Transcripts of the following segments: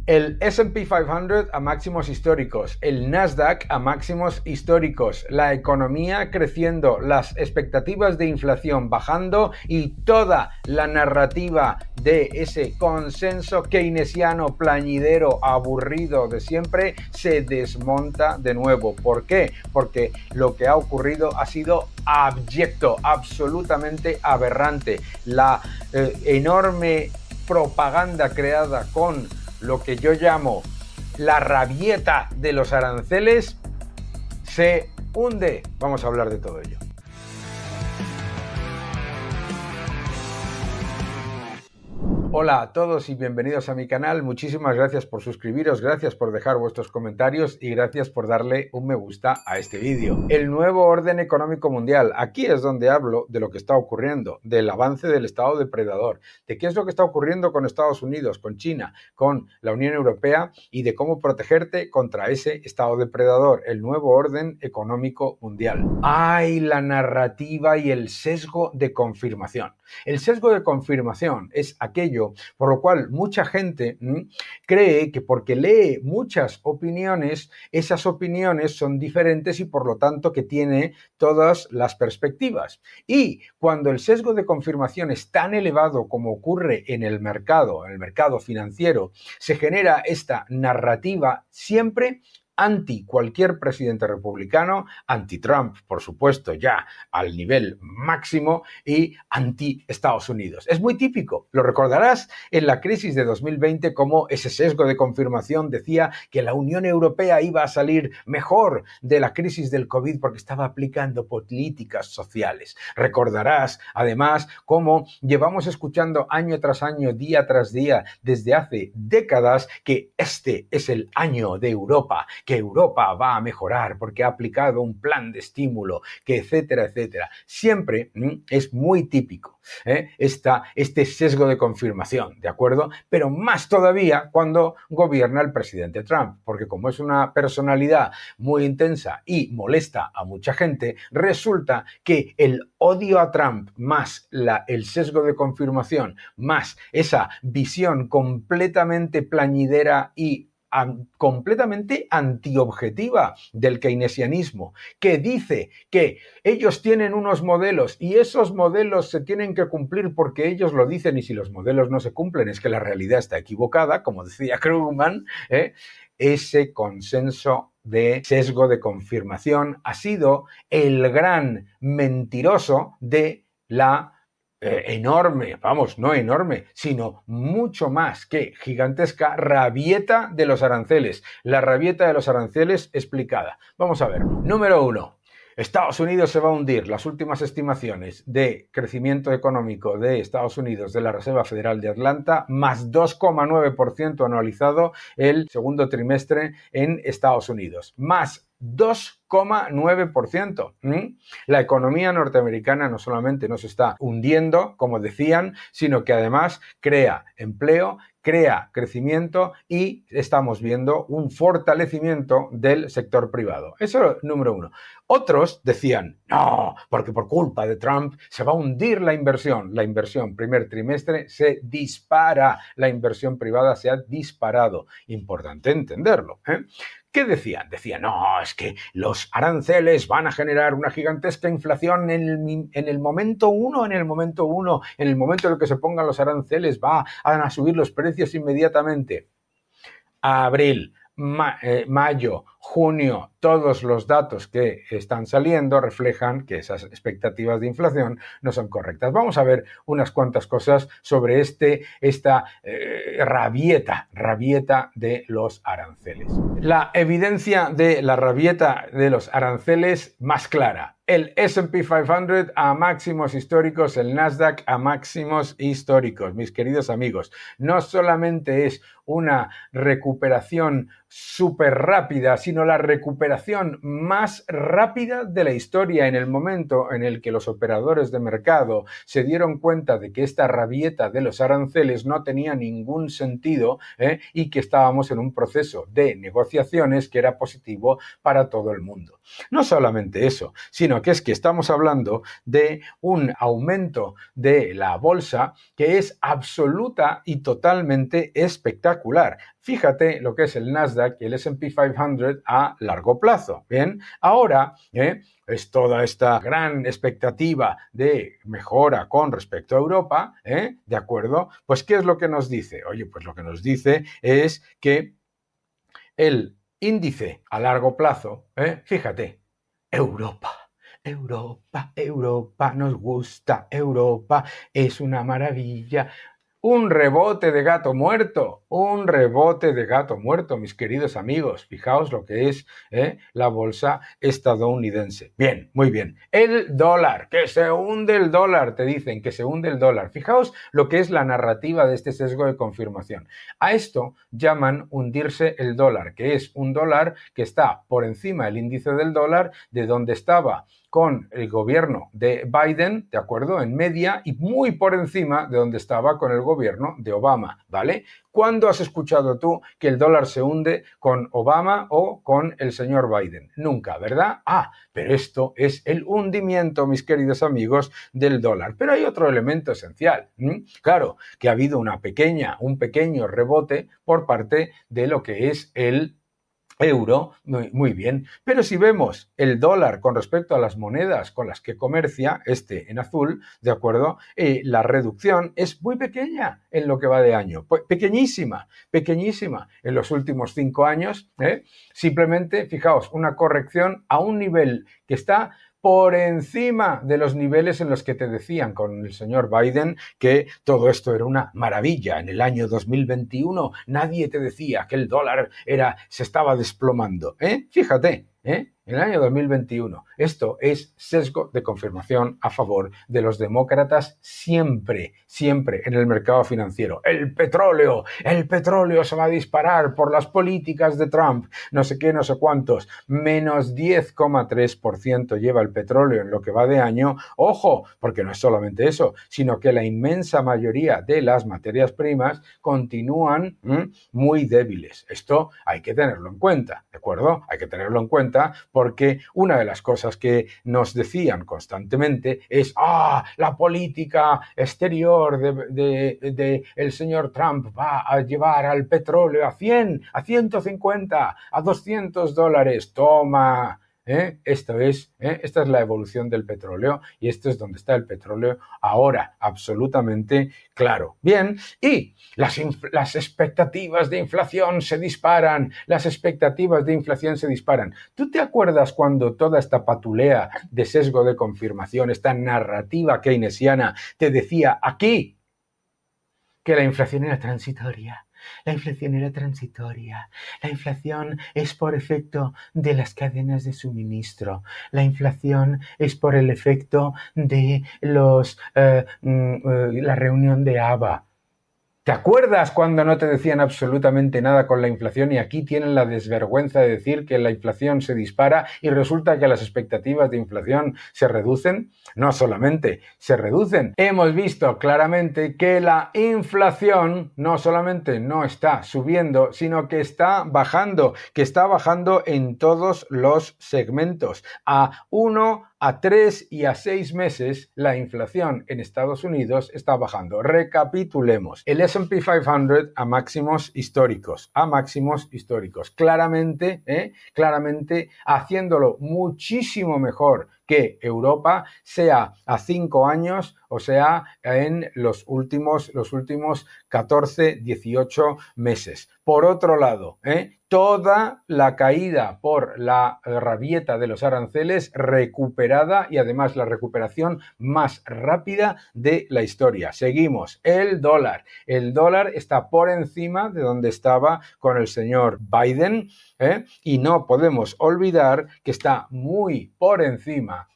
El S&P 500 a máximos históricos, el Nasdaq a máximos históricos, la economía creciendo, las expectativas de inflación bajando y toda la narrativa de ese consenso keynesiano plañidero aburrido de siempre se desmonta de nuevo. ¿Por qué? Porque lo que ha ocurrido ha sido abyecto, absolutamente aberrante. La enorme propaganda creada con lo que yo llamo la rabieta de los aranceles se hunde. Vamos a hablar de todo ello. Hola a todos y bienvenidos a mi canal. Muchísimas gracias por suscribiros, gracias por dejar vuestros comentarios y gracias por darle un me gusta a este vídeo. El nuevo orden económico mundial. Aquí es donde hablo de lo que está ocurriendo, del avance del Estado depredador, de qué es lo que está ocurriendo con Estados Unidos, con China, con la Unión Europea y de cómo protegerte contra ese Estado depredador, el nuevo orden económico mundial. ¡Ay, la narrativa y el sesgo de confirmación! El sesgo de confirmación es aquello por lo cual mucha gente cree que porque lee muchas opiniones, esas opiniones son diferentes y por lo tanto que tiene todas las perspectivas. Y cuando el sesgo de confirmación es tan elevado como ocurre en el mercado financiero, se genera esta narrativa siempre anti cualquier presidente republicano, anti-Trump, por supuesto, ya al nivel máximo, y anti-Estados Unidos. Es muy típico, lo recordarás en la crisis de 2020, como ese sesgo de confirmación decía que la Unión Europea iba a salir mejor de la crisis del COVID porque estaba aplicando políticas sociales. Recordarás, además, cómo llevamos escuchando año tras año, día tras día, desde hace décadas, que este es el año de Europa, que Europa va a mejorar porque ha aplicado un plan de estímulo, que etcétera, etcétera. Siempre es muy típico este sesgo de confirmación, ¿de acuerdo? Pero más todavía cuando gobierna el presidente Trump, porque como es una personalidad muy intensa y molesta a mucha gente, resulta que el odio a Trump más el sesgo de confirmación más esa visión completamente plañidera y completamente antiobjetiva del keynesianismo, que dice que ellos tienen unos modelos y esos modelos se tienen que cumplir porque ellos lo dicen, y si los modelos no se cumplen es que la realidad está equivocada, como decía Krugman. Ese consenso de sesgo de confirmación ha sido el gran mentiroso de la enorme, vamos, no enorme, sino mucho más que gigantesca rabieta de los aranceles. La rabieta de los aranceles explicada. Vamos a verlo. Número 1. Estados Unidos se va a hundir. Las últimas estimaciones de crecimiento económico de Estados Unidos de la Reserva Federal de Atlanta, más 2,9% anualizado el segundo trimestre en Estados Unidos. Más 2,9%. La economía norteamericana no solamente no se está hundiendo, como decían, sino que además crea empleo, crea crecimiento y estamos viendo un fortalecimiento del sector privado. Eso es número 1. Otros decían, no, porque por culpa de Trump se va a hundir la inversión. La inversión primer trimestre se dispara, la inversión privada se ha disparado. Importante entenderlo, ¿Qué decían? Decían, no, es que los aranceles van a generar una gigantesca inflación en el momento uno, en el momento en el que se pongan los aranceles van a subir los precios inmediatamente. Abril, mayo, junio, todos los datos que están saliendo reflejan que esas expectativas de inflación no son correctas. Vamos a ver unas cuantas cosas sobre esta rabieta de los aranceles. La evidencia de la rabieta de los aranceles más clara. El S&P 500 a máximos históricos, el Nasdaq a máximos históricos. Mis queridos amigos, no solamente es una recuperación súper rápida, sino la recuperación más rápida de la historia en el momento en el que los operadores de mercado se dieron cuenta de que esta rabieta de los aranceles no tenía ningún sentido y que estábamos en un proceso de negociaciones que era positivo para todo el mundo. No solamente eso, sino que es que estamos hablando de un aumento de la bolsa que es absoluta y totalmente espectacular. fíjate lo que es el Nasdaq y el S&P 500 a largo plazo. Bien, ahora es toda esta gran expectativa de mejora con respecto a Europa, ¿de acuerdo? Pues, ¿qué es lo que nos dice? Oye, pues lo que nos dice es que el índice a largo plazo, fíjate, Europa. Europa, Europa, nos gusta Europa, es una maravilla. Un rebote de gato muerto, mis queridos amigos. Fijaos lo que es la bolsa estadounidense. Bien, muy bien. El dólar, que se hunde el dólar, te dicen que se hunde el dólar. Fijaos lo que es la narrativa de este sesgo de confirmación. A esto llaman hundirse el dólar, que es un dólar que está por encima del índice del dólar de donde estaba con el gobierno de Biden, ¿de acuerdo?, en media, y muy por encima de donde estaba con el gobierno de Obama, ¿vale? ¿Cuándo has escuchado tú que el dólar se hunde con Obama o con el señor Biden? Nunca, ¿verdad? Pero esto es el hundimiento, mis queridos amigos, del dólar. Pero hay otro elemento esencial. Claro, que ha habido un pequeño rebote por parte de lo que es el euro, muy bien, pero si vemos el dólar con respecto a las monedas con las que comercia, en azul, ¿de acuerdo? La reducción es muy pequeña en lo que va de año, pues pequeñísima en los últimos 5 años, simplemente, fijaos, una corrección a un nivel que está por encima de los niveles en los que te decían con el señor Biden que todo esto era una maravilla. En el año 2021 nadie te decía que el dólar se estaba desplomando. Fíjate, en el año 2021. Esto es sesgo de confirmación a favor de los demócratas siempre en el mercado financiero. El petróleo se va a disparar por las políticas de Trump, no sé qué, no sé cuántos. Menos 10,3% lleva el petróleo en lo que va de año. Ojo, porque no es solamente eso, sino que la inmensa mayoría de las materias primas continúan muy débiles. Esto hay que tenerlo en cuenta, ¿de acuerdo? Hay que tenerlo en cuenta porque una de las cosas que nos decían constantemente es la política exterior de el señor Trump va a llevar al petróleo a 100, a 150, a $200. Toma. Esta es la evolución del petróleo y esto es donde está el petróleo ahora, absolutamente claro. Bien, y las expectativas de inflación se disparan, ¿Tú te acuerdas cuando toda esta patulea de sesgo de confirmación, esta narrativa keynesiana te decía aquí que la inflación era transitoria? La inflación era transitoria. La inflación es por efecto de las cadenas de suministro. La inflación es por el efecto de la reunión de ABA. ¿Te acuerdas cuando no te decían absolutamente nada con la inflación y aquí tienen la desvergüenza de decir que la inflación se dispara y resulta que las expectativas de inflación se reducen? No solamente se reducen, hemos visto claramente que la inflación no solamente no está subiendo, sino que está bajando en todos los segmentos. A 1, a 3 y a 6 meses la inflación en Estados Unidos está bajando. Recapitulemos. El S&P 500 a máximos históricos. Claramente haciéndolo muchísimo mejor que Europa, sea a 5 años o sea en los últimos 14, 18 meses. Por otro lado, toda la caída por la rabieta de los aranceles recuperada y además la recuperación más rápida de la historia. Seguimos. El dólar está por encima de donde estaba con el señor Biden, y no podemos olvidar que está muy por encima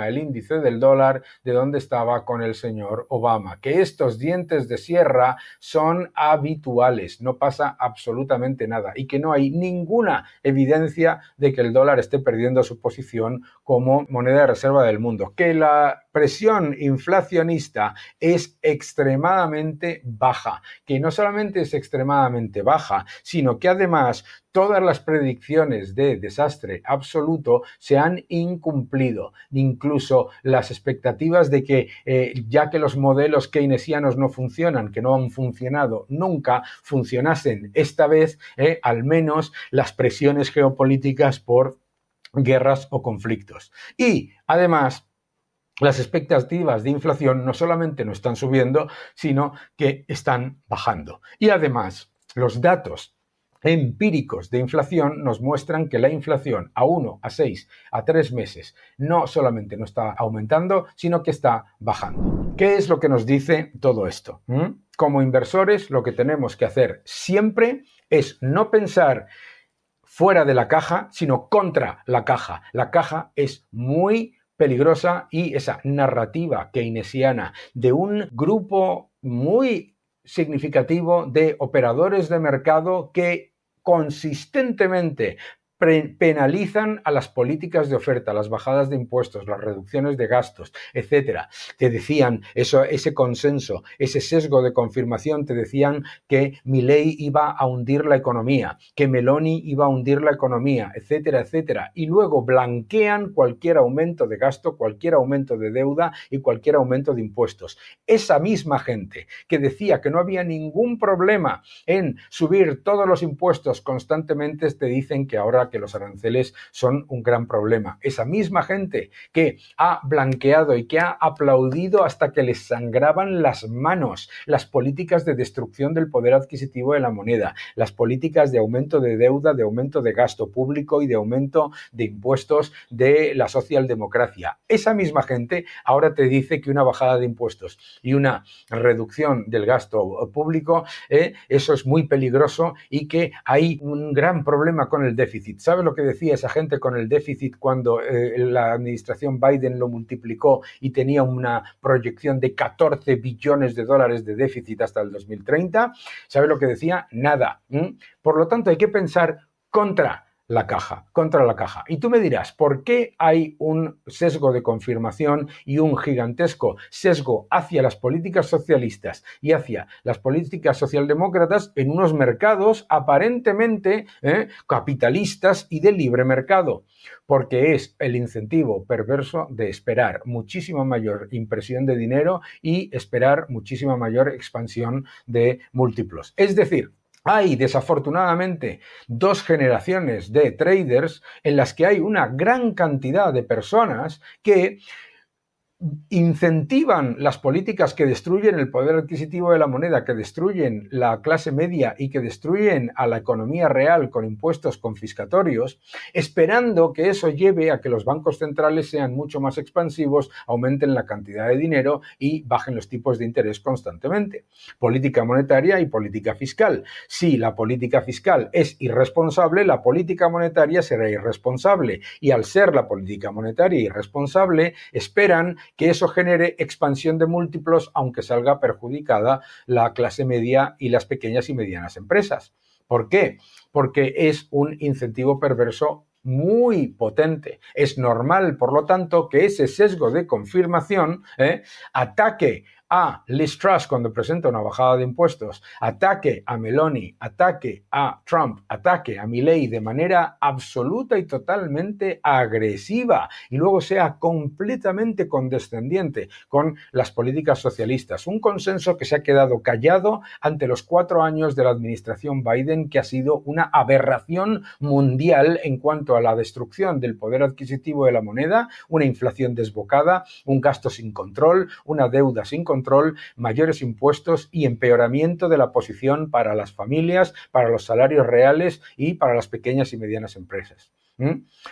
el índice del dólar de donde estaba con el señor Obama. Que estos dientes de sierra son habituales, no pasa absolutamente nada y que no hay ninguna evidencia de que el dólar esté perdiendo su posición como moneda de reserva del mundo. Que la presión inflacionista es extremadamente baja, que no solamente es extremadamente baja, sino que además todas las predicciones de desastre absoluto se han incumplido. Incluso las expectativas de que, ya que los modelos keynesianos no funcionan, que no han funcionado nunca, funcionasen esta vez, al menos las presiones geopolíticas por guerras o conflictos. Y además, las expectativas de inflación no solamente no están subiendo, sino que están bajando. Y además, los datos empíricos de inflación nos muestran que la inflación a 1, a 6, a 3 meses no solamente no está aumentando, sino que está bajando. ¿Qué es lo que nos dice todo esto? Como inversores, lo que tenemos que hacer siempre es no pensar fuera de la caja, sino contra la caja. La caja es muy peligrosa y esa narrativa keynesiana de un grupo muy significativo de operadores de mercado que consistentemente penalizan a las políticas de oferta, las bajadas de impuestos, las reducciones de gastos, etcétera. Te decían ese consenso, ese sesgo de confirmación, te decían que Milei iba a hundir la economía, que Meloni iba a hundir la economía, etcétera, etcétera. Y luego blanquean cualquier aumento de gasto, cualquier aumento de deuda y cualquier aumento de impuestos. Esa misma gente que decía que no había ningún problema en subir todos los impuestos constantemente, te dicen que ahora que los aranceles son un gran problema. Esa misma gente que ha blanqueado y que ha aplaudido hasta que les sangraban las manos las políticas de destrucción del poder adquisitivo de la moneda, las políticas de aumento de deuda, de aumento de gasto público y de aumento de impuestos de la socialdemocracia. Esa misma gente ahora te dice que una bajada de impuestos y una reducción del gasto público, eso es muy peligroso y que hay un gran problema con el déficit. ¿Sabe lo que decía esa gente con el déficit cuando la administración Biden lo multiplicó y tenía una proyección de 14 billones de dólares de déficit hasta el 2030? ¿Sabe lo que decía? Nada. Por lo tanto, hay que pensar contra la caja. Y tú me dirás, ¿por qué hay un sesgo de confirmación y un gigantesco sesgo hacia las políticas socialistas y hacia las políticas socialdemócratas en unos mercados aparentemente capitalistas y de libre mercado? Porque es el incentivo perverso de esperar muchísima mayor impresión de dinero y esperar muchísima mayor expansión de múltiplos. Es decir, hay desafortunadamente 2 generaciones de traders en las que hay una gran cantidad de personas que incentivan las políticas que destruyen el poder adquisitivo de la moneda, que destruyen la clase media y que destruyen a la economía real con impuestos confiscatorios, esperando que eso lleve a que los bancos centrales sean mucho más expansivos, aumenten la cantidad de dinero y bajen los tipos de interés constantemente. Política monetaria y política fiscal. Si la política fiscal es irresponsable, la política monetaria será irresponsable. Y al ser la política monetaria irresponsable, esperan que eso genere expansión de múltiplos, aunque salga perjudicada la clase media y las pequeñas y medianas empresas. ¿Por qué? Porque es un incentivo perverso muy potente. Es normal, por lo tanto, que ese sesgo de confirmación ataque a Liz Truss cuando presenta una bajada de impuestos, ataque a Meloni, ataque a Trump, ataque a Milei de manera absoluta y totalmente agresiva y luego sea completamente condescendiente con las políticas socialistas. Un consenso que se ha quedado callado ante los 4 años de la administración Biden, que ha sido una aberración mundial en cuanto a la destrucción del poder adquisitivo de la moneda, una inflación desbocada, un gasto sin control, una deuda sin control, mayores impuestos y empeoramiento de la posición para las familias, para los salarios reales y para las pequeñas y medianas empresas.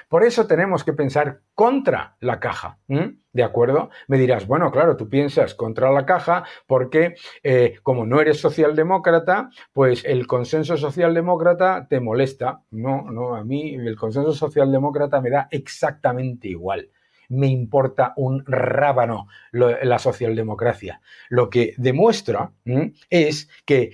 Por eso tenemos que pensar contra la caja, ¿de acuerdo? Me dirás, bueno, claro, tú piensas contra la caja porque como no eres socialdemócrata, pues el consenso socialdemócrata te molesta. No, a mí el consenso socialdemócrata me da exactamente igual. Me importa un rábano la socialdemocracia. Lo que demuestra es que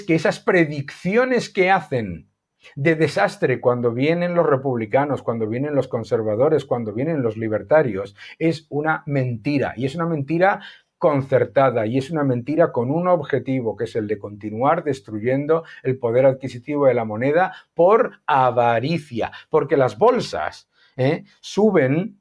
esas predicciones que hacen de desastre cuando vienen los republicanos, cuando vienen los conservadores, cuando vienen los libertarios, es una mentira. Y es una mentira concertada y es una mentira con un objetivo, que es el de continuar destruyendo el poder adquisitivo de la moneda por avaricia, porque las bolsas suben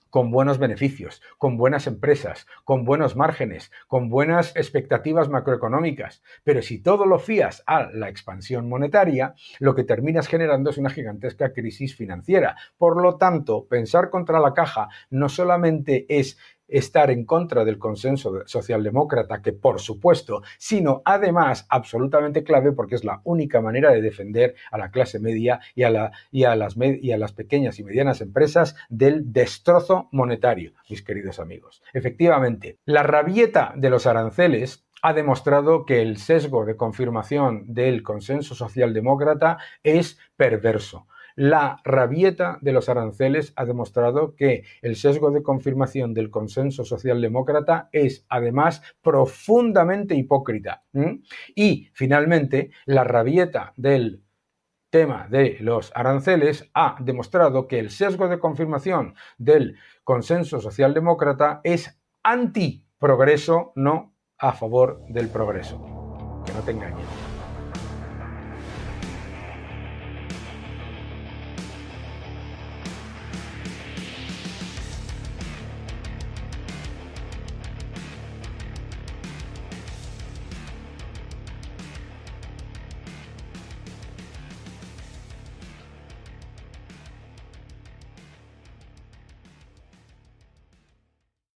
con buenos beneficios, con buenas empresas, con buenos márgenes, con buenas expectativas macroeconómicas. Pero si todo lo fías a la expansión monetaria, lo que terminas generando es una gigantesca crisis financiera. Por lo tanto, pensar contra la caja no solamente es estar en contra del consenso socialdemócrata, que por supuesto, sino además absolutamente clave porque es la única manera de defender a la clase media y a las pequeñas y medianas empresas del destrozo monetario, mis queridos amigos. Efectivamente, la rabieta de los aranceles ha demostrado que el sesgo de confirmación del consenso socialdemócrata es perverso. La rabieta de los aranceles ha demostrado que el sesgo de confirmación del consenso socialdemócrata es además profundamente hipócrita. Y finalmente, la rabieta del tema de los aranceles ha demostrado que el sesgo de confirmación del consenso socialdemócrata es antiprogreso, no a favor del progreso. Que no te engañes.